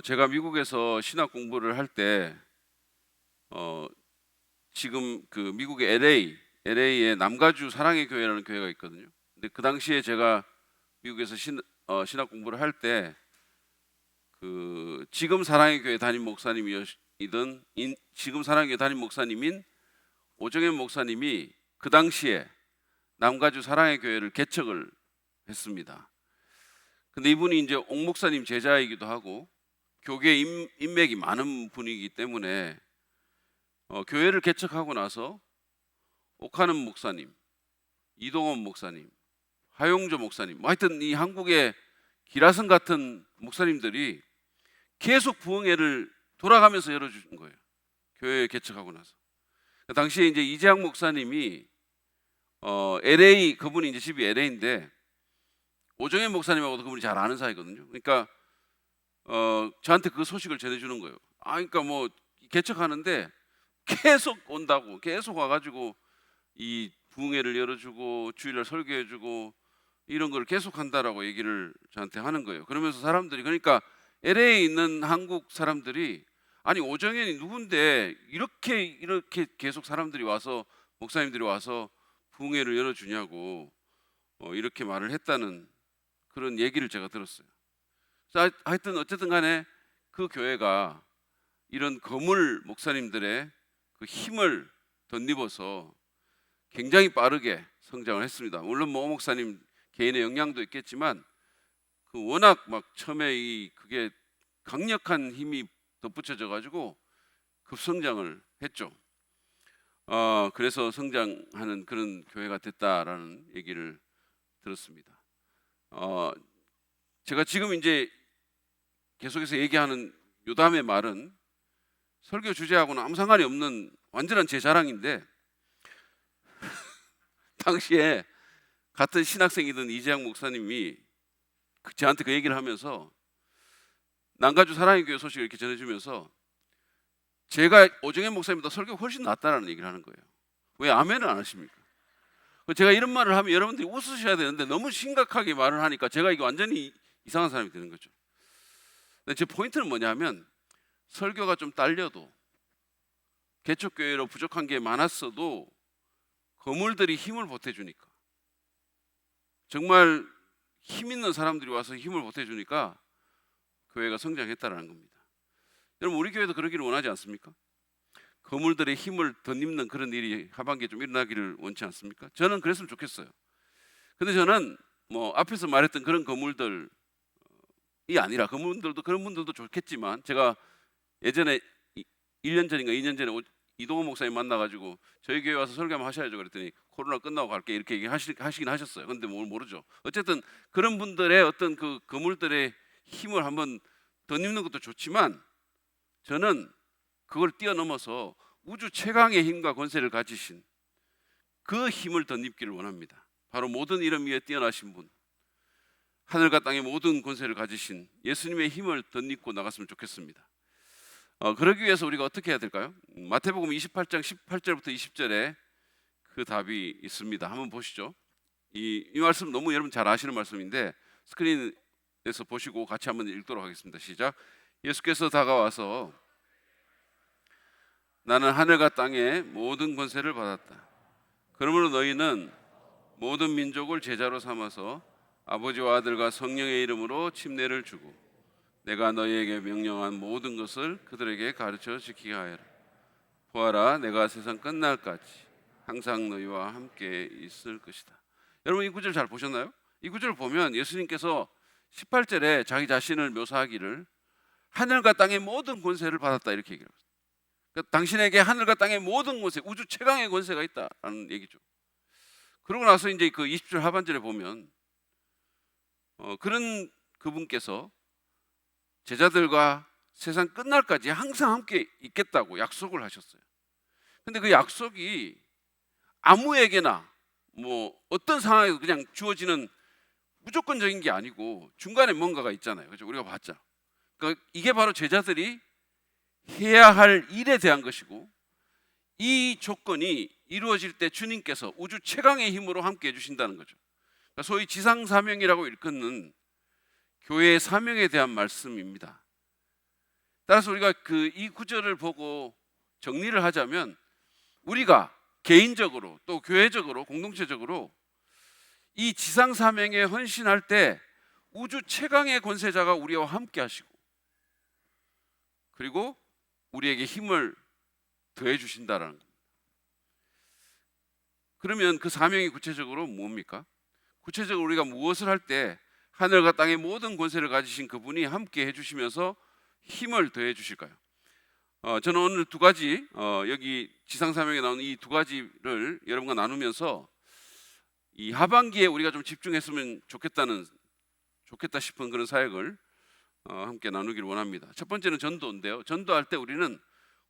제가 미국에서 신학 공부를 할 때 지금 그 미국의 LA에 남가주 사랑의 교회라는 교회가 있거든요. 근데 그 당시에 제가 미국에서 신학 공부를 할 때 그 지금 사랑의 교회 담임 목사님이던 지금 사랑의 교회 담임 목사님인 오정현 목사님이 그 당시에 남가주 사랑의 교회를 개척을 했습니다. 근데 이분이 이제 옥 목사님 제자이기도 하고 교계 인맥이 많은 분이기 때문에 교회를 개척하고 나서 옥하는 목사님, 이동원 목사님, 하용조 목사님, 하여튼 이 한국의 기라성 같은 목사님들이 계속 부흥회를 돌아가면서 열어주신 거예요. 교회 개척하고 나서. 당시에 이제 이재학 목사님이 LA, 그분이 이제 집이 LA인데 오정현 목사님하고도 그분이 잘 아는 사이거든요. 그러니까 저한테 그 소식을 전해주는 거예요. 그러니까 뭐 개척하는데 계속 온다고, 계속 와가지고 이 부흥회를 열어주고 주일날 설교해주고 이런 걸 계속 한다라고 얘기를 저한테 하는 거예요. 그러면서 사람들이, 그러니까 LA에 있는 한국 사람들이, 아니 오정현이 누군데 이렇게 계속 사람들이 와서, 목사님들이 와서 부흥회를 열어주냐고 이렇게 말을 했다는 그런 얘기를 제가 들었어요. 하여튼 어쨌든 간에 그 교회가 이런 거물 목사님들의 그 힘을 덧입어서 굉장히 빠르게 성장을 했습니다. 물론 모 목사님 개인의 영향도 있겠지만 그 워낙 막 처음에 그게 강력한 힘이 덧붙여져 가지고 급성장을 했죠. 그래서 성장하는 그런 교회가 됐다라는 얘기를 들었습니다. 제가 지금 이제 계속해서 얘기하는 요담의 말은 설교 주제하고는 아무 상관이 없는 완전한 제 자랑인데 당시에 같은 신학생이던 이재학 목사님이 저한테 그 얘기를 하면서 남가주 사랑의 교회 소식을 이렇게 전해주면서 제가 오정현 목사님보다 설교가 훨씬 낫다라는 얘기를 하는 거예요. 왜 아멘을 안 하십니까? 제가 이런 말을 하면 여러분들이 웃으셔야 되는데 너무 심각하게 말을 하니까 제가 이게 완전히 이상한 사람이 되는 거죠. 근데 제 포인트는 뭐냐면 설교가 좀 딸려도 개척교회로 부족한 게 많았어도 거물들이 힘을 보태주니까, 정말 힘 있는 사람들이 와서 힘을 보태주니까 교회가 성장했다라는 겁니다. 여러분, 우리 교회도 그러기를 원하지 않습니까? 거물들의 힘을 덧입는 그런 일이 하반기에 좀 일어나기를 원치 않습니까? 저는 그랬으면 좋겠어요. 근데 저는 뭐 앞에서 말했던 그런 거물들이 아니라, 그런 분들도 좋겠지만, 제가 예전에 1년 전인가 2년 전에 이동원 목사님 만나가지고 저희 교회 와서 설교 한번 하셔야죠 그랬더니 코로나 끝나고 갈게 이렇게 얘기하시긴 하셨어요. 근데 뭘 모르죠. 어쨌든 그런 분들의 어떤 그 거물들의 힘을 한번 덧입는 것도 좋지만 저는 그걸 뛰어넘어서 우주 최강의 힘과 권세를 가지신 그 힘을 덧입기를 원합니다. 바로 모든 이름 위에 뛰어나신 분, 하늘과 땅의 모든 권세를 가지신 예수님의 힘을 덧입고 나갔으면 좋겠습니다. 그러기 위해서 우리가 어떻게 해야 될까요? 마태복음 28장 18절부터 20절에 그 답이 있습니다. 한번 보시죠. 이 말씀 너무 여러분 잘 아시는 말씀인데 스크린에서 보시고 같이 한번 읽도록 하겠습니다. 시작. 예수께서 다가와서 나는 하늘과 땅의 모든 권세를 받았다. 그러므로 너희는 모든 민족을 제자로 삼아서 아버지와 아들과 성령의 이름으로 침례를 주고 내가 너희에게 명령한 모든 것을 그들에게 가르쳐 지키게 하여라. 보아라, 내가 세상 끝날까지 항상 너희와 함께 있을 것이다. 여러분, 이 구절 잘 보셨나요? 이 구절을 보면 예수님께서 18절에 자기 자신을 묘사하기를 하늘과 땅의 모든 권세를 받았다 이렇게 얘기합니다. 그러니까 당신에게 하늘과 땅의 모든 권세, 우주 최강의 권세가 있다라는 얘기죠. 그러고 나서 이제 그 20절 하반절에 보면 그런 그분께서 제자들과 세상 끝날까지 항상 함께 있겠다고 약속을 하셨어요. 근데 그 약속이 아무에게나 뭐 어떤 상황에서 그냥 주어지는 무조건적인 게 아니고 중간에 뭔가가 있잖아요. 그렇죠? 우리가 봤죠. 그러니까 이게 바로 제자들이 해야 할 일에 대한 것이고, 이 조건이 이루어질 때 주님께서 우주 최강의 힘으로 함께 해주신다는 거죠. 그러니까 소위 지상사명이라고 일컫는 교회의 사명에 대한 말씀입니다. 따라서 우리가 이 구절을 보고 정리를 하자면 우리가 개인적으로 또 교회적으로 공동체적으로 이 지상 사명에 헌신할 때 우주 최강의 권세자가 우리와 함께 하시고 그리고 우리에게 힘을 더해 주신다라는 겁니다. 그러면 그 사명이 구체적으로 뭡니까? 구체적으로 우리가 무엇을 할 때 하늘과 땅의 모든 권세를 가지신 그분이 함께 해주시면서 힘을 더해 주실까요? 저는 오늘 두 가지 여기 지상사명에 나오는 이 두 가지를 여러분과 나누면서 이 하반기에 우리가 좀 집중했으면 좋겠다 싶은 그런 사역을 함께 나누기를 원합니다. 첫 번째는 전도인데요. 전도할 때 우리는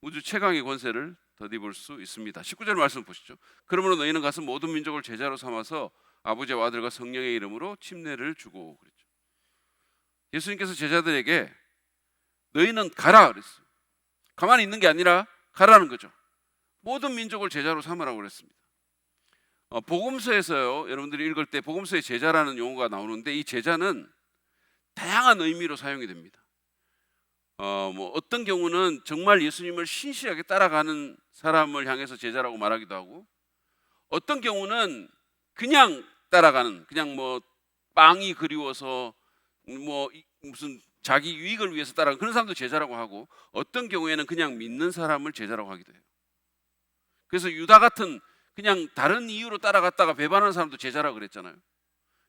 우주 최강의 권세를 덧입을 수 있습니다. 19절 말씀 보시죠. 그러므로 너희는 가서 모든 민족을 제자로 삼아서 아버지와 아들과 성령의 이름으로 침례를 주고 그랬죠. 예수님께서 제자들에게 너희는 가라 그랬어요. 가만히 있는 게 아니라 가라는 거죠. 모든 민족을 제자로 삼으라고 그랬습니다. 복음서에서요, 여러분들이 읽을 때 복음서에 제자라는 용어가 나오는데 이 제자는 다양한 의미로 사용이 됩니다. 어떤 경우는 정말 예수님을 신실하게 따라가는 사람을 향해서 제자라고 말하기도 하고, 어떤 경우는 그냥 따라가는, 그냥 빵이 그리워서 무슨 자기 유익을 위해서 따라가는 그런 사람도 제자라고 하고, 어떤 경우에는 그냥 믿는 사람을 제자라고 하기도 해요. 그래서 유다 같은 그냥 다른 이유로 따라갔다가 배반하는 사람도 제자라고 그랬잖아요.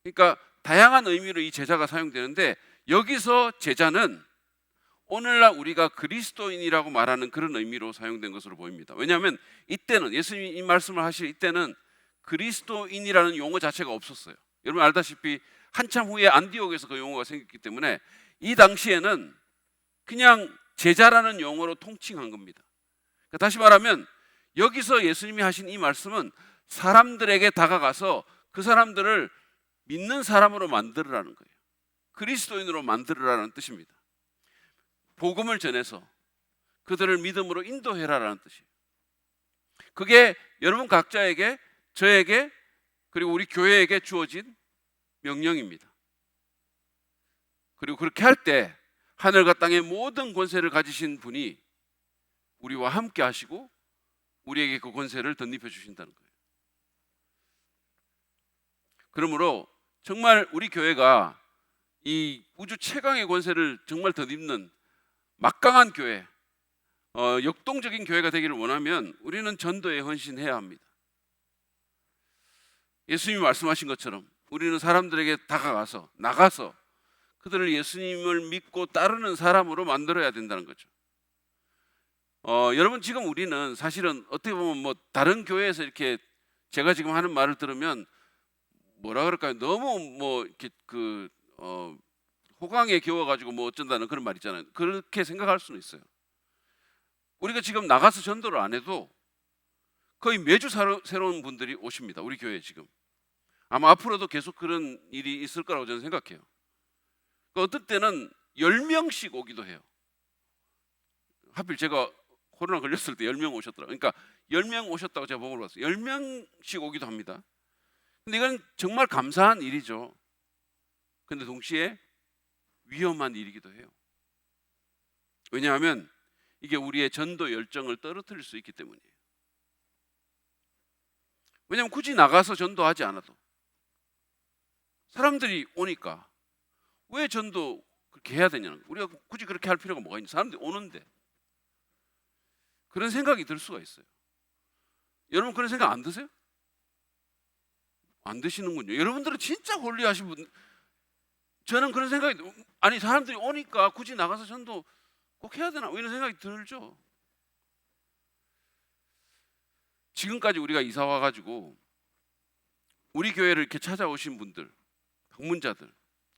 그러니까 다양한 의미로 이 제자가 사용되는데, 여기서 제자는 오늘날 우리가 그리스도인이라고 말하는 그런 의미로 사용된 것으로 보입니다. 왜냐하면 이때는 예수님이 이 말씀을 하실 이때는 그리스도인이라는 용어 자체가 없었어요. 여러분 알다시피 한참 후에 안디옥에서 그 용어가 생겼기 때문에 이 당시에는 그냥 제자라는 용어로 통칭한 겁니다. 그러니까 다시 말하면 여기서 예수님이 하신 이 말씀은 사람들에게 다가가서 그 사람들을 믿는 사람으로 만들으라는 거예요. 그리스도인으로 만들으라는 뜻입니다. 복음을 전해서 그들을 믿음으로 인도해라라는 뜻이에요. 그게 여러분 각자에게, 저에게, 그리고 우리 교회에게 주어진 명령입니다. 그리고 그렇게 할 때 하늘과 땅의 모든 권세를 가지신 분이 우리와 함께 하시고 우리에게 그 권세를 덧입혀 주신다는 거예요. 그러므로 정말 우리 교회가 이 우주 최강의 권세를 정말 덧입는 막강한 교회, 역동적인 교회가 되기를 원하면 우리는 전도에 헌신해야 합니다. 예수님이 말씀하신 것처럼 우리는 사람들에게 다가가서 나가서 그들을 예수님을 믿고 따르는 사람으로 만들어야 된다는 거죠. 여러분 지금 우리는 사실은 어떻게 보면 다른 교회에서 이렇게 제가 지금 하는 말을 들으면 뭐라 그럴까요? 너무 이렇게 호강에 겨워가지고 어쩐다는 그런 말 있잖아요. 그렇게 생각할 수는 있어요. 우리가 지금 나가서 전도를 안 해도 거의 매주 새로운 분들이 오십니다. 우리 교회에 지금. 아마 앞으로도 계속 그런 일이 있을 거라고 저는 생각해요. 어떤 때는 10명씩 오기도 해요. 하필 제가 코로나 걸렸을 때 10명 오셨더라고요. 그러니까 10명 오셨다고 제가 보고를 봤어요. 10명씩 오기도 합니다. 근데 이건 정말 감사한 일이죠. 근데 동시에 위험한 일이기도 해요. 왜냐하면 이게 우리의 전도 열정을 떨어뜨릴 수 있기 때문이에요. 왜냐하면 굳이 나가서 전도하지 않아도 사람들이 오니까 왜 전도 그렇게 해야 되냐는 거예요. 우리가 굳이 그렇게 할 필요가 뭐가 있냐. 사람들이 오는데. 그런 생각이 들 수가 있어요. 여러분 그런 생각 안 드세요? 안 드시는군요. 여러분들은 진짜 홀리하신 분. 저는 그런 생각이, 아니 사람들이 오니까 굳이 나가서 전도 꼭 해야 되나 이런 생각이 들죠. 지금까지 우리가 이사 와가지고 우리 교회를 이렇게 찾아오신 분들, 방문자들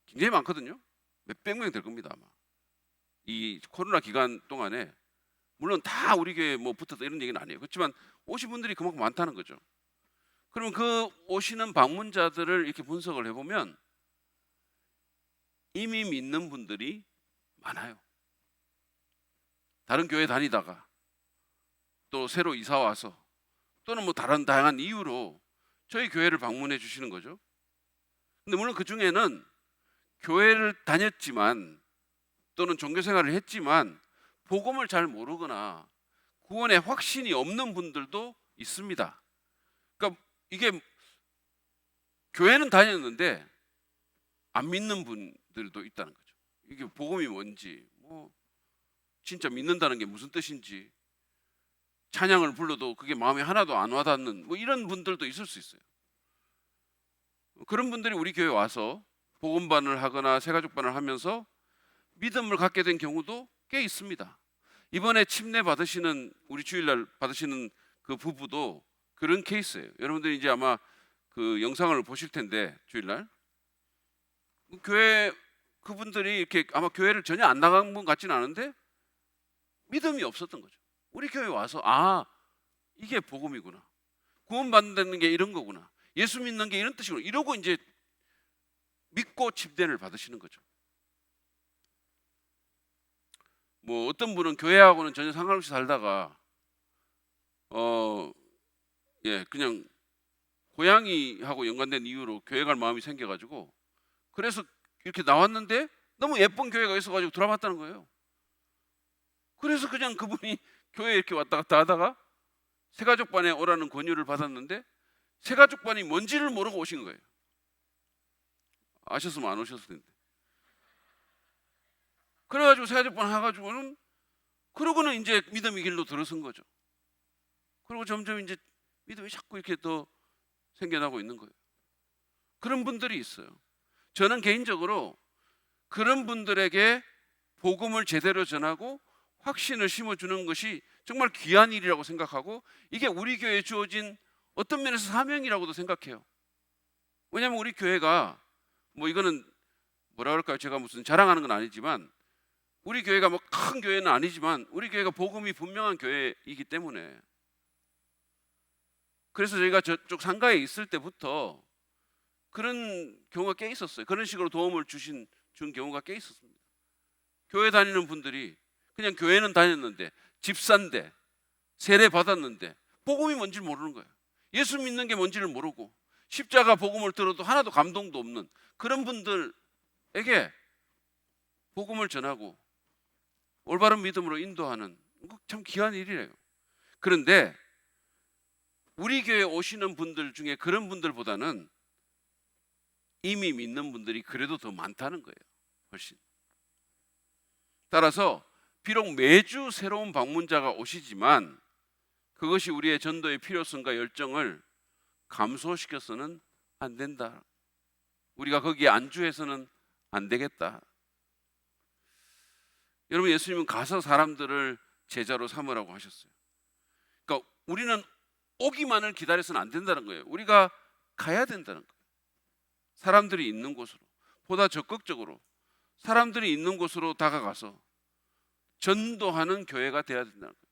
굉장히 많거든요. 몇백 명 될 겁니다 아마. 이 코로나 기간 동안에 물론 다 우리 교회에 붙었다 이런 얘기는 아니에요. 그렇지만 오신 분들이 그만큼 많다는 거죠. 그러면 그 오시는 방문자들을 이렇게 분석을 해보면 이미 믿는 분들이 많아요. 다른 교회 다니다가 또 새로 이사 와서 또는 다른 다양한 이유로 저희 교회를 방문해 주시는 거죠. 근데 물론 그 중에는 교회를 다녔지만 또는 종교 생활을 했지만 복음을 잘 모르거나 구원의 확신이 없는 분들도 있습니다. 그러니까 이게 교회는 다녔는데 안 믿는 분들도 있다는 거죠. 이게 복음이 뭔지, 뭐 진짜 믿는다는 게 무슨 뜻인지, 찬양을 불러도 그게 마음에 하나도 안 와닿는 뭐 이런 분들도 있을 수 있어요. 그런 분들이 우리 교회 와서 복음반을 하거나 새가족반을 하면서 믿음을 갖게 된 경우도 꽤 있습니다. 이번에 침례 받으시는, 우리 주일날 받으시는 그 부부도 그런 케이스예요. 여러분들이 이제 아마 그 영상을 보실 텐데, 주일날 교회 그분들이 이렇게 아마 교회를 전혀 안 나간 분 같지는 않은데 믿음이 없었던 거죠. 우리 교회 와서 이게 복음이구나, 구원받는다는 게 이런 거구나, 예수 믿는 게 이런 뜻이구나, 이러고 이제 믿고 침례를 받으시는 거죠. 뭐 어떤 분은 교회하고는 전혀 상관없이 살다가 그냥 고양이하고 연관된 이유로 교회 갈 마음이 생겨가지고, 그래서 이렇게 나왔는데 너무 예쁜 교회가 있어가지고 들어봤다는 거예요. 그래서 그냥 그분이 교회에 이렇게 왔다 갔다 하다가 새가족반에 오라는 권유를 받았는데 새가족반이 뭔지를 모르고 오신 거예요. 아셨으면 안 오셨을 텐데. 그래가지고 새가족반 해가지고는, 그러고는 이제 믿음의 길로 들어선 거죠. 그리고 점점 이제 믿음이 자꾸 이렇게 더 생겨나고 있는 거예요. 그런 분들이 있어요. 저는 개인적으로 그런 분들에게 복음을 제대로 전하고 확신을 심어주는 것이 정말 귀한 일이라고 생각하고, 이게 우리 교회에 주어진 어떤 면에서 사명이라고도 생각해요. 왜냐하면 우리 교회가 뭐 이거는 뭐라 그럴까요? 제가 무슨 자랑하는 건 아니지만, 우리 교회가 뭐 큰 교회는 아니지만 우리 교회가 복음이 분명한 교회이기 때문에, 그래서 저희가 저쪽 상가에 있을 때부터 그런 경우가 꽤 있었어요. 그런 식으로 도움을 준 경우가 꽤 있었습니다. 교회 다니는 분들이 그냥 교회는 다녔는데, 집사인데, 세례 받았는데 복음이 뭔지 모르는 거예요. 예수 믿는 게 뭔지를 모르고 십자가 복음을 들어도 하나도 감동도 없는 그런 분들에게 복음을 전하고 올바른 믿음으로 인도하는, 참 귀한 일이래요. 그런데 우리 교회에 오시는 분들 중에 그런 분들보다는 이미 믿는 분들이 그래도 더 많다는 거예요. 훨씬. 따라서 비록 매주 새로운 방문자가 오시지만 그것이 우리의 전도의 필요성과 열정을 감소시켜서는 안 된다. 우리가 거기에 안주해서는 안 되겠다. 여러분, 예수님은 가서 사람들을 제자로 삼으라고 하셨어요. 그러니까 우리는 오기만을 기다려서는 안 된다는 거예요. 우리가 가야 된다는 거예요. 사람들이 있는 곳으로, 보다 적극적으로 사람들이 있는 곳으로 다가가서 전도하는 교회가 돼야 된다는 거예요.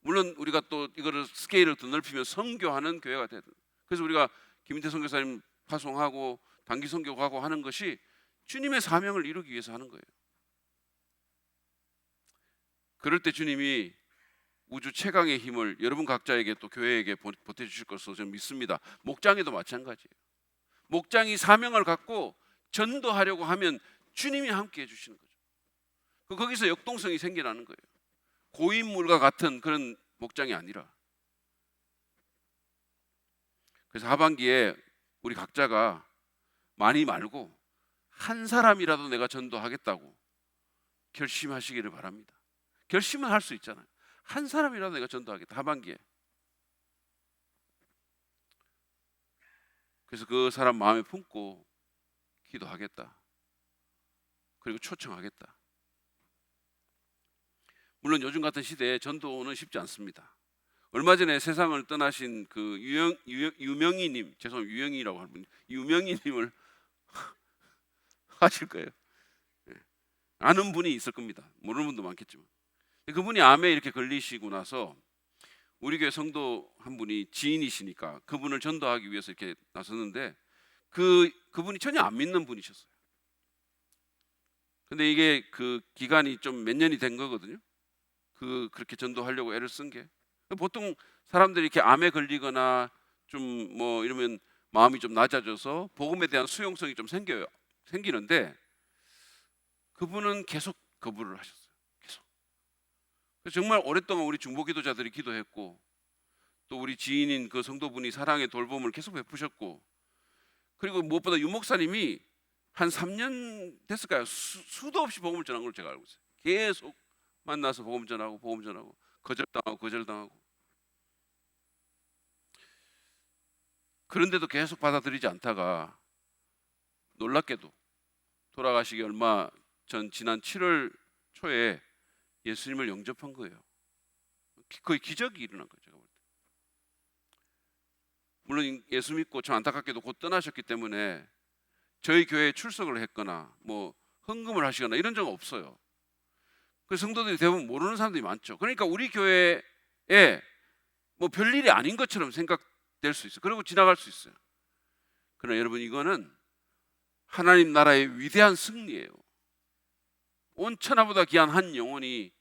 물론 우리가 또 이거를 스케일을 더 넓히면 선교하는 교회가 돼야 된다. 그래서 우리가 김인태 선교사님 파송하고 단기 선교 가고 하는 것이 주님의 사명을 이루기 위해서 하는 거예요. 그럴 때 주님이 우주 최강의 힘을 여러분 각자에게 또 교회에게 보태주실 것으로 저는 믿습니다. 목장에도 마찬가지예요. 목장이 사명을 갖고 전도하려고 하면 주님이 함께 해주시는 거죠. 거기서 역동성이 생겨나는 거예요. 고인물과 같은 그런 목장이 아니라. 그래서 하반기에 우리 각자가 많이 말고 한 사람이라도 내가 전도하겠다고 결심하시기를 바랍니다. 결심은 할 수 있잖아요. 한 사람이라도 내가 전도하겠다, 하반기에. 그래서 그 사람 마음에 품고 기도하겠다. 그리고 초청하겠다. 물론 요즘 같은 시대에 전도는 쉽지 않습니다. 얼마 전에 세상을 떠나신 그 유명희님, 죄송합니다, 유영희라고 하는 분, 유명희님을 하실 거예요. 아는 분이 있을 겁니다. 모르는 분도 많겠지만. 그분이 암에 이렇게 걸리시고 나서 우리 교회 성도 한 분이 지인이시니까 그분을 전도하기 위해서 이렇게 나섰는데, 그분이 전혀 안 믿는 분이셨어요. 근데 이게 그 기간이 좀 몇 년이 된 거거든요. 그렇게 전도하려고 애를 쓴 게. 보통 사람들이 이렇게 암에 걸리거나 좀 뭐 이러면 마음이 좀 낮아져서 복음에 대한 수용성이 좀 생기는데, 그분은 계속 거부를 하셨어요. 계속. 정말 오랫동안 우리 중보 기도자들이 기도했고, 또 우리 지인인 그 성도분이 사랑의 돌봄을 계속 베푸셨고, 그리고 무엇보다 유 목사님이 한 3년 됐을까요? 수도 없이 복음을 전한 걸 제가 알고 있어요. 계속 만나서 복음 전하고 거절당하고. 그런데도 계속 받아들이지 않다가 놀랍게도 돌아가시기 얼마 전 지난 7월 초에 예수님을 영접한 거예요. 거의 기적이 일어난 거죠. 제가 볼 때. 물론 예수 믿고 참 안타깝게도 곧 떠나셨기 때문에 저희 교회에 출석을 했거나 뭐 헌금을 하시거나 이런 적은 없어요. 그 성도들이 대부분 모르는 사람들이 많죠. 그러니까 우리 교회에 뭐 별일이 아닌 것처럼 생각될 수 있어요. 그리고 지나갈 수 있어요. 그러나 여러분, 이거는 하나님 나라의 위대한 승리예요. 온 천하보다 귀한 한 영혼이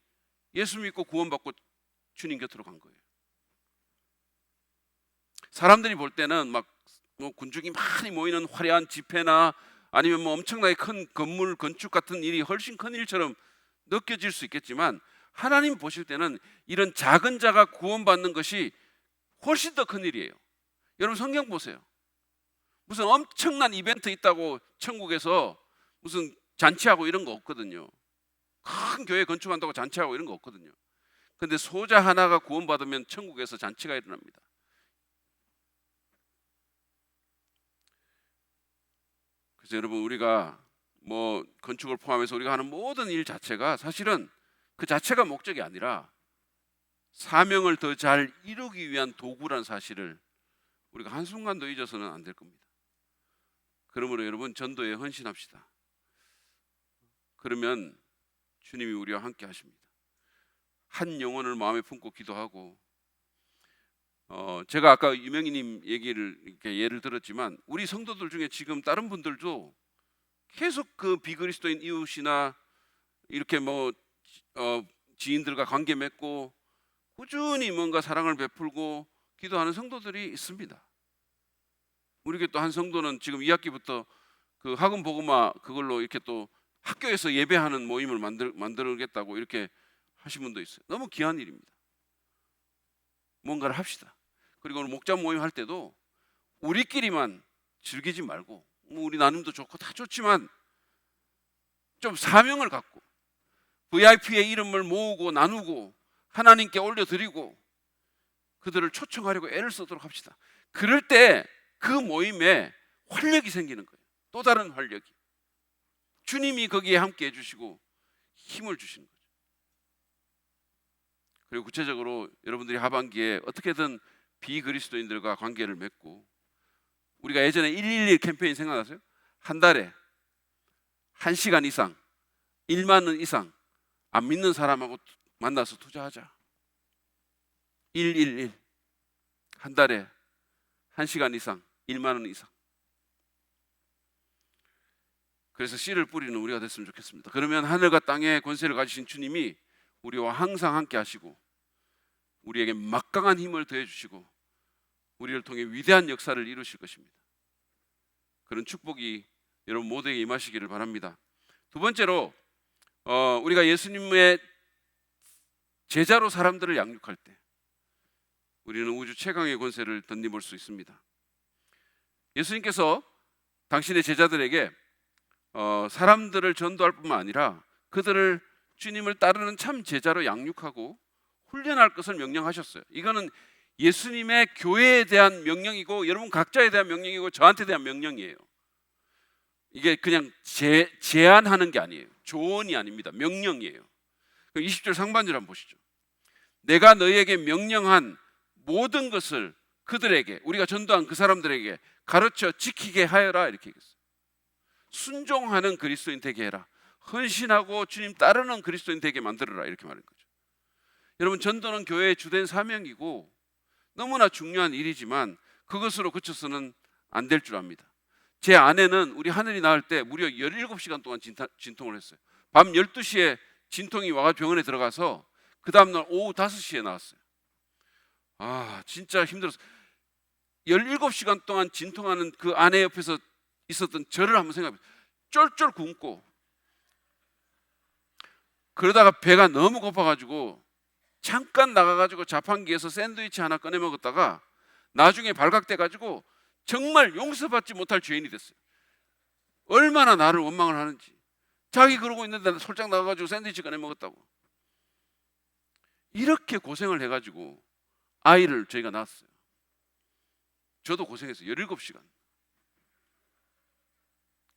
예수 믿고 구원받고 주님 곁으로 간 거예요. 사람들이 볼 때는 막 뭐 군중이 많이 모이는 화려한 집회나 아니면 뭐 엄청나게 큰 건물 건축 같은 일이 훨씬 큰 일처럼 느껴질 수 있겠지만, 하나님 보실 때는 이런 작은 자가 구원받는 것이 훨씬 더 큰 일이에요. 여러분, 성경 보세요. 무슨 엄청난 이벤트 있다고 천국에서 무슨 잔치하고 이런 거 없거든요. 큰 교회 건축한다고 잔치하고 이런 거 없거든요. 근데 소자 하나가 구원받으면 천국에서 잔치가 일어납니다. 그래서 여러분, 우리가 뭐 건축을 포함해서 우리가 하는 모든 일 자체가 사실은 그 자체가 목적이 아니라 사명을 더 잘 이루기 위한 도구란 사실을 우리가 한순간도 잊어서는 안 될 겁니다. 그러므로 여러분, 전도에 헌신합시다. 그러면 주님이 우리와 함께 하십니다. 한 영혼을 마음에 품고 기도하고, 제가 아까 유명희님 얘기를 이렇게 예를 들었지만, 우리 성도들 중에 지금 다른 분들도 계속 그 비그리스도인 이웃이나 이렇게 뭐 지인들과 관계 맺고 꾸준히 뭔가 사랑을 베풀고 기도하는 성도들이 있습니다. 우리 교회 또 한 성도는 지금 2학기부터 그 학원 복음화 그걸로 이렇게 또 학교에서 예배하는 모임을 만들겠다고 이렇게 하신 분도 있어요. 너무 귀한 일입니다. 뭔가를 합시다. 그리고 오늘 목자 모임 할 때도 우리끼리만 즐기지 말고, 뭐 우리 나눔도 좋고 다 좋지만 좀 사명을 갖고 VIP의 이름을 모으고 나누고 하나님께 올려드리고 그들을 초청하려고 애를 쓰도록 합시다. 그럴 때 그 모임에 활력이 생기는 거예요. 또 다른 활력이. 주님이 거기에 함께 해주시고 힘을 주시는 거죠. 그리고 구체적으로 여러분들이 하반기에 어떻게든 비그리스도인들과 관계를 맺고, 우리가 예전에 111 캠페인 생각나세요? 한 달에 1시간 이상 1만 원 이상 안 믿는 사람하고 만나서 투자하자. 111 한 달에 1시간 이상 1만 원 이상. 그래서 씨를 뿌리는 우리가 됐으면 좋겠습니다. 그러면 하늘과 땅의 권세를 가지신 주님이 우리와 항상 함께 하시고 우리에게 막강한 힘을 더해 주시고 우리를 통해 위대한 역사를 이루실 것입니다. 그런 축복이 여러분 모두에게 임하시기를 바랍니다. 두 번째로, 우리가 예수님의 제자로 사람들을 양육할 때 우리는 우주 최강의 권세를 덧입을 수 있습니다. 예수님께서 당신의 제자들에게 사람들을 전도할 뿐만 아니라 그들을 주님을 따르는 참 제자로 양육하고 훈련할 것을 명령하셨어요. 이거는 예수님의 교회에 대한 명령이고 여러분 각자에 대한 명령이고 저한테 대한 명령이에요. 이게 그냥 제안하는 게 아니에요. 조언이 아닙니다. 명령이에요. 20절 상반절 한번 보시죠. 내가 너희에게 명령한 모든 것을 그들에게, 우리가 전도한 그 사람들에게 가르쳐 지키게 하여라, 이렇게 얘기했어요. 순종하는 그리스도인 되게 해라. 헌신하고 주님 따르는 그리스도인 되게 만들어라, 이렇게 말한 거죠. 여러분, 전도는 교회의 주된 사명이고 너무나 중요한 일이지만 그것으로 그쳐서는 안 될 줄 압니다. 제 아내는 우리 하늘이 낳을 때 무려 17시간 동안 진통을 했어요. 밤 12시에 진통이 와서 병원에 들어가서 그 다음날 오후 5시에 나왔어요. 진짜 힘들었어요. 17시간 동안 진통하는 그 아내 옆에서 있었던 저를 한번 생각해 보세요. 쫄쫄 굶고 그러다가 배가 너무 고파가지고 잠깐 나가가지고 자판기에서 샌드위치 하나 꺼내 먹었다가 나중에 발각돼가지고 정말 용서받지 못할 죄인이 됐어요. 얼마나 나를 원망을 하는지. 자기 그러고 있는데 솔장 나가가지고 샌드위치 꺼내 먹었다고. 이렇게 고생을 해가지고 아이를 저희가 낳았어요. 저도 고생했어요. 17시간.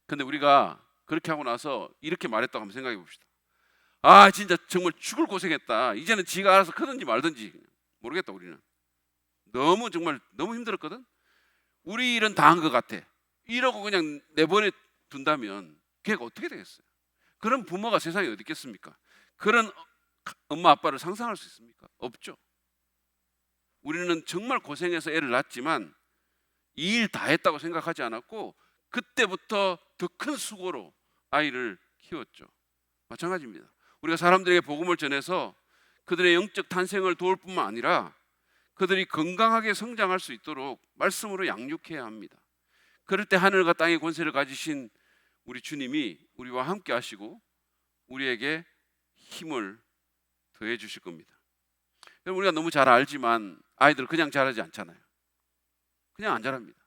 근데 우리가 그렇게 하고 나서 이렇게 말했다고 한번 생각해 봅시다. 아, 진짜 정말 죽을 고생했다. 이제는 지가 알아서 크든지 말든지 모르겠다. 우리는 너무 정말 너무 힘들었거든. 우리 일은 다 한 것 같아. 이러고 그냥 내버려 둔다면 걔가 어떻게 되겠어요? 그런 부모가 세상에 어디 있겠습니까? 그런 엄마 아빠를 상상할 수 있습니까? 없죠. 우리는 정말 고생해서 애를 낳았지만 이 일 다 했다고 생각하지 않았고 그때부터 더 큰 수고로 아이를 키웠죠. 마찬가지입니다. 우리가 사람들에게 복음을 전해서 그들의 영적 탄생을 도울 뿐만 아니라 그들이 건강하게 성장할 수 있도록 말씀으로 양육해야 합니다. 그럴 때 하늘과 땅의 권세를 가지신 우리 주님이 우리와 함께 하시고 우리에게 힘을 더해 주실 겁니다. 우리가 너무 잘 알지만 아이들 그냥 자라지 않잖아요. 그냥 안 자랍니다.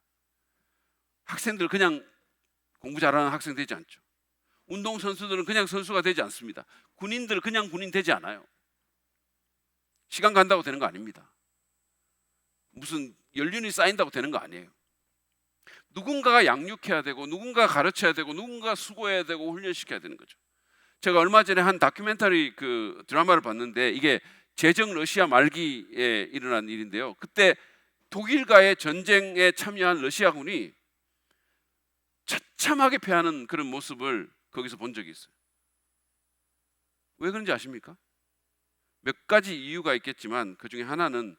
학생들 그냥 공부 잘하는 학생 되지 않죠. 운동선수들은 그냥 선수가 되지 않습니다. 군인들 그냥 군인 되지 않아요. 시간 간다고 되는 거 아닙니다. 무슨 연륜이 쌓인다고 되는 거 아니에요. 누군가가 양육해야 되고 누군가가 가르쳐야 되고 누군가가 수고해야 되고 훈련시켜야 되는 거죠. 제가 얼마 전에 한 다큐멘터리 그 드라마를 봤는데 이게 제정 러시아 말기에 일어난 일인데요. 그때 독일과의 전쟁에 참여한 러시아군이 처참하게 패하는 그런 모습을 거기서 본 적이 있어요. 왜 그런지 아십니까? 몇 가지 이유가 있겠지만 그 중에 하나는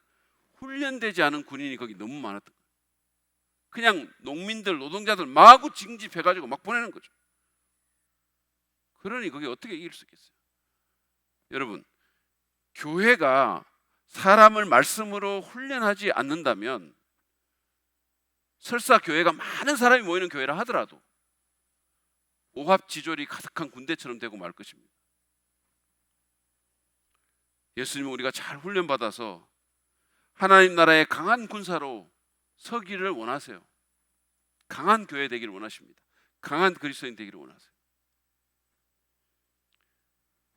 훈련되지 않은 군인이 거기 너무 많았던 거예요. 그냥 농민들, 노동자들 마구 징집해가지고 막 보내는 거죠. 그러니 거기 어떻게 이길 수 있겠어요? 여러분, 교회가 사람을 말씀으로 훈련하지 않는다면 설사 교회가 많은 사람이 모이는 교회라 하더라도 오합지졸이 가득한 군대처럼 되고 말 것입니다. 예수님은 우리가 잘 훈련받아서 하나님 나라의 강한 군사로 서기를 원하세요. 강한 교회 되기를 원하십니다. 강한 그리스도인 되기를 원하세요.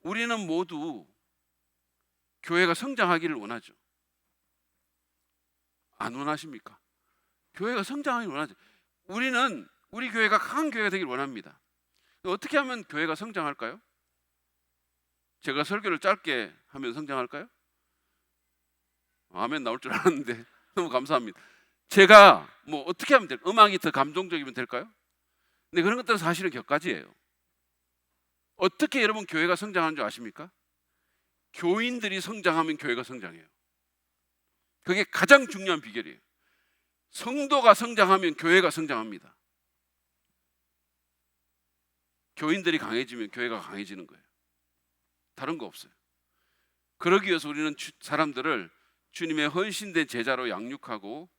우리는 모두 교회가 성장하기를 원하죠. 안 원하십니까? 교회가 성장하기를 원하죠. 우리는 우리 교회가 강한 교회가 되기를 원합니다. 어떻게 하면 교회가 성장할까요? 제가 설교를 짧게 하면 성장할까요? 아멘 나올 줄 알았는데 너무 감사합니다. 제가 뭐 어떻게 하면 될까요? 음악이 더 감동적이면 될까요? 근데 그런 것들은 사실은 격가지예요. 어떻게 여러분 교회가 성장하는 줄 아십니까? 교인들이 성장하면 교회가 성장해요. 그게 가장 중요한 비결이에요. 성도가 성장하면 교회가 성장합니다. 교인들이 강해지면 교회가 강해지는 거예요. 다른 거 없어요. 그러기 위해서 우리는 사람들을 주님의 헌신된 제자로 양육하고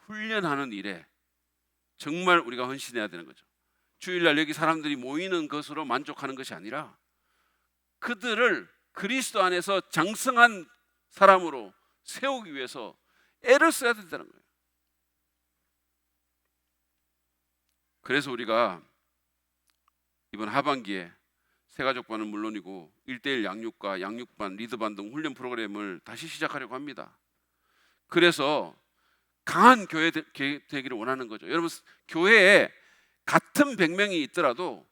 훈련하는 일에 정말 우리가 헌신해야 되는 거죠. 주일날 여기 사람들이 모이는 것으로 만족하는 것이 아니라 그들을 그리스도 안에서 장성한 사람으로 세우기 위해서 애를 써야 된다는 거예요. 그래서 우리가 이번 하반기에 새가족반은 물론이고 1:1 양육과 양육반, 리더반 등 훈련 프로그램을 다시 시작하려고 합니다. 그래서 강한 교회 되기를 원하는 거죠. 여러분, 교회에 같은 100명이 있더라도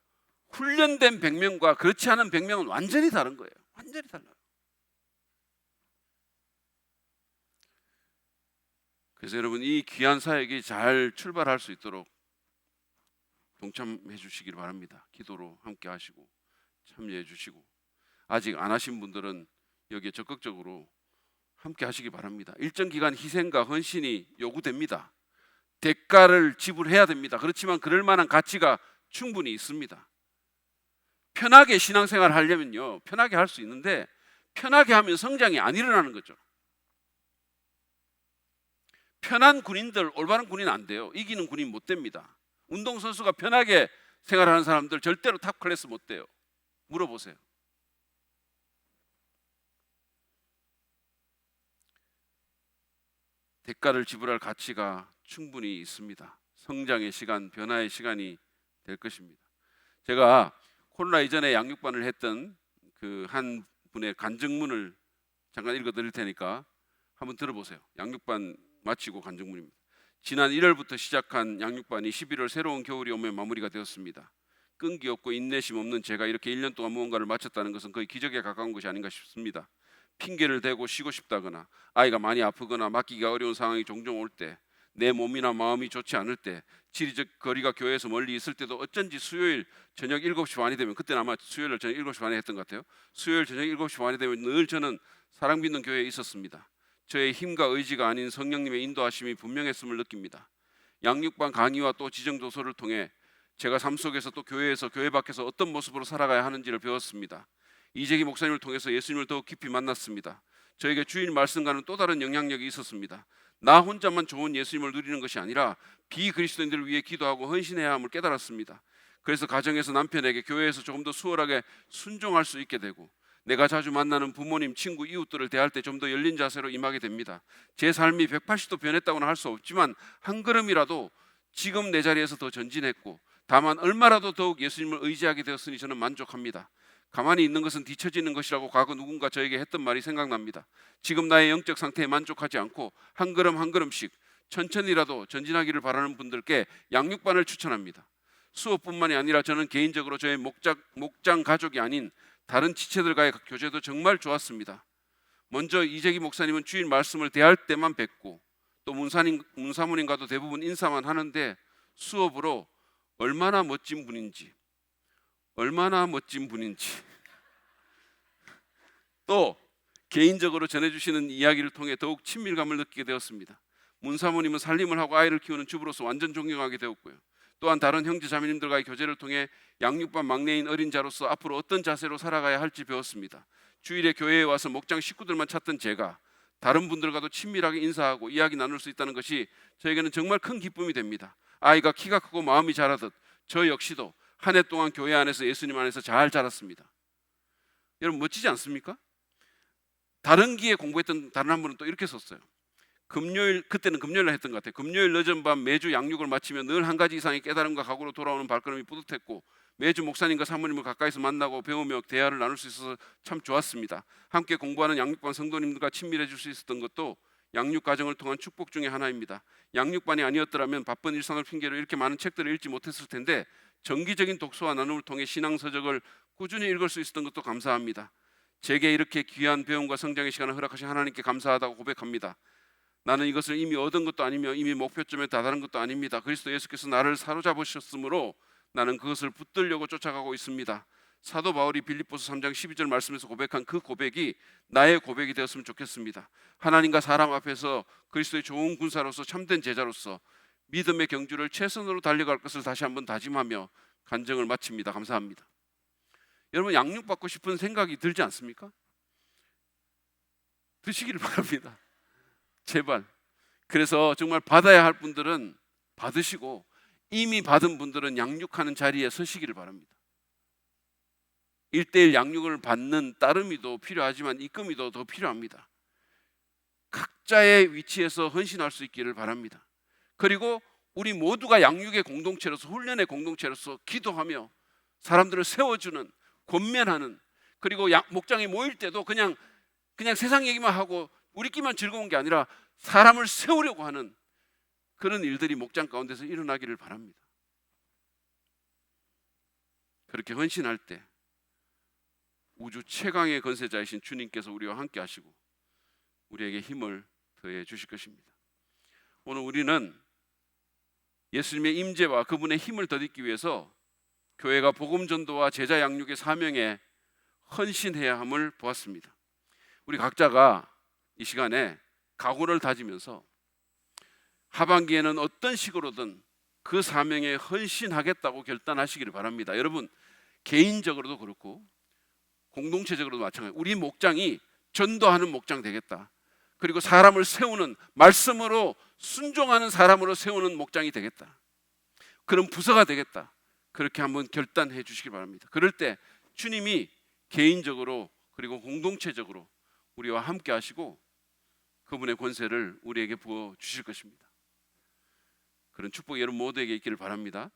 훈련된 100명과 그렇지 않은 100명은 완전히 다른 거예요. 완전히 달라요. 그래서 여러분, 이 귀한 사역이 잘 출발할 수 있도록 동참해 주시길 바랍니다. 기도로 함께 하시고 참여해 주시고, 아직 안 하신 분들은 여기에 적극적으로 함께 하시기 바랍니다. 일정 기간 희생과 헌신이 요구됩니다. 대가를 지불해야 됩니다. 그렇지만 그럴 만한 가치가 충분히 있습니다. 편하게 신앙생활 하려면요, 편하게 할 수 있는데 편하게 하면 성장이 안 일어나는 거죠. 편한 군인들, 올바른 군인 안 돼요. 이기는 군인 못 됩니다. 운동선수가 편하게 생활하는 사람들 절대로 탑 클래스 못 돼요. 물어보세요. 대가를 지불할 가치가 충분히 있습니다. 성장의 시간, 변화의 시간이 될 것입니다. 제가 코로나 이전에 양육반을 했던 그 한 분의 간증문을 잠깐 읽어드릴 테니까 한번 들어보세요. 양육반 마치고 간증문입니다. 지난 1월부터 시작한 양육반이 11월 새로운 겨울이 오면 마무리가 되었습니다. 끈기 없고 인내심 없는 제가 이렇게 1년 동안 무언가를 마쳤다는 것은 거의 기적에 가까운 것이 아닌가 싶습니다. 핑계를 대고 쉬고 싶다거나 아이가 많이 아프거나 맡기기가 어려운 상황이 종종 올 때, 내 몸이나 마음이 좋지 않을 때, 지리적 거리가 교회에서 멀리 있을 때도 어쩐지 수요일 저녁 7시 반이 되면, 그때는 아마 수요일 저녁 7시 반에 했던 것 같아요. 수요일 저녁 7시 반이 되면 늘 저는 사랑 믿는 교회에 있었습니다. 저의 힘과 의지가 아닌 성령님의 인도하심이 분명했음을 느낍니다. 양육반 강의와 또 지정도서를 통해 제가 삶 속에서 또 교회에서 교회 밖에서 어떤 모습으로 살아가야 하는지를 배웠습니다. 이재기 목사님을 통해서 예수님을 더욱 깊이 만났습니다. 저에게 주일 말씀과는 또 다른 영향력이 있었습니다. 나 혼자만 좋은 예수님을 누리는 것이 아니라 비그리스도인들을 위해 기도하고 헌신해야 함을 깨달았습니다. 그래서 가정에서 남편에게, 교회에서 조금 더 수월하게 순종할 수 있게 되고, 내가 자주 만나는 부모님, 친구, 이웃들을 대할 때 좀 더 열린 자세로 임하게 됩니다. 제 삶이 180도 변했다고는 할 수 없지만 한 걸음이라도 지금 내 자리에서 더 전진했고, 다만 얼마라도 더욱 예수님을 의지하게 되었으니 저는 만족합니다. 가만히 있는 것은 뒤처지는 것이라고 과거 누군가 저에게 했던 말이 생각납니다. 지금 나의 영적 상태에 만족하지 않고 한 걸음 한 걸음씩 천천히라도 전진하기를 바라는 분들께 양육반을 추천합니다. 수업뿐만이 아니라 저는 개인적으로 저의 목장 가족이 아닌 다른 지체들과의 교제도 정말 좋았습니다. 먼저 이재기 목사님은 주일 말씀을 대할 때만 뵙고 또 문사모님과도 대부분 인사만 하는데, 수업으로 얼마나 멋진 분인지 또 개인적으로 전해주시는 이야기를 통해 더욱 친밀감을 느끼게 되었습니다. 문사모님은 살림을 하고 아이를 키우는 주부로서 완전 존경하게 되었고요. 또한 다른 형제 자매님들과의 교제를 통해 양육반 막내인 어린 자로서 앞으로 어떤 자세로 살아가야 할지 배웠습니다. 주일에 교회에 와서 목장 식구들만 찾던 제가 다른 분들과도 친밀하게 인사하고 이야기 나눌 수 있다는 것이 저에게는 정말 큰 기쁨이 됩니다. 아이가 키가 크고 마음이 자라듯 저 역시도 한 해 동안 교회 안에서, 예수님 안에서 잘 자랐습니다. 여러분 멋지지 않습니까? 다른 기에 공부했던 다른 한 분은 또 이렇게 썼어요. 그때는 금요일 했던 것 같아요. 금요일 늦은 밤 매주 양육을 마치면 늘 한 가지 이상의 깨달음과 각오로 돌아오는 발걸음이 뿌듯했고, 매주 목사님과 사모님을 가까이서 만나고 배우며 대화를 나눌 수 있어서 참 좋았습니다. 함께 공부하는 양육반 성도님들과 친밀해질 수 있었던 것도 양육 과정을 통한 축복 중에 하나입니다. 양육반이 아니었더라면 바쁜 일상을 핑계로 이렇게 많은 책들을 읽지 못했을 텐데, 정기적인 독서와 나눔을 통해 신앙 서적을 꾸준히 읽을 수 있었던 것도 감사합니다. 제게 이렇게 귀한 배움과 성장의 시간을 허락하신 하나님께 감사하다고 고백합니다. 나는 이것을 이미 얻은 것도 아니며 이미 목표점에 다다른 것도 아닙니다. 그리스도 예수께서 나를 사로잡으셨으므로 나는 그것을 붙들려고 쫓아가고 있습니다. 사도 바울이 빌립보서 3장 12절 말씀에서 고백한 그 고백이 나의 고백이 되었으면 좋겠습니다. 하나님과 사람 앞에서 그리스도의 좋은 군사로서, 참된 제자로서 믿음의 경주를 최선으로 달려갈 것을 다시 한번 다짐하며 간증을 마칩니다. 감사합니다. 여러분, 양육받고 싶은 생각이 들지 않습니까? 드시기를 바랍니다. 제발. 그래서 정말 받아야 할 분들은 받으시고, 이미 받은 분들은 양육하는 자리에 서시기를 바랍니다. 1:1 양육을 받는 따르미도 필요하지만 이끄미도 더 필요합니다. 각자의 위치에서 헌신할 수 있기를 바랍니다. 그리고 우리 모두가 양육의 공동체로서, 훈련의 공동체로서 기도하며 사람들을 세워주는, 권면하는, 그리고 목장에 모일 때도 그냥 세상 얘기만 하고 우리끼리만 즐거운 게 아니라 사람을 세우려고 하는 그런 일들이 목장 가운데서 일어나기를 바랍니다. 그렇게 헌신할 때 우주 최강의 건세자이신 주님께서 우리와 함께 하시고 우리에게 힘을 더해 주실 것입니다. 오늘 우리는 예수님의 임재와 그분의 힘을 덧입기 위해서 교회가 복음 전도와 제자 양육의 사명에 헌신해야 함을 보았습니다. 우리 각자가 이 시간에 각오를 다지면서 하반기에는 어떤 식으로든 그 사명에 헌신하겠다고 결단하시기를 바랍니다. 여러분, 개인적으로도 그렇고 공동체적으로도 마찬가지입니다. 우리 목장이 전도하는 목장 되겠다. 그리고 사람을 세우는, 말씀으로 순종하는 사람으로 세우는 목장이 되겠다. 그런 부서가 되겠다. 그렇게 한번 결단해 주시기 바랍니다. 그럴 때 주님이 개인적으로 그리고 공동체적으로 우리와 함께 하시고 그분의 권세를 우리에게 부어 주실 것입니다. 그런 축복이 여러분 모두에게 있기를 바랍니다.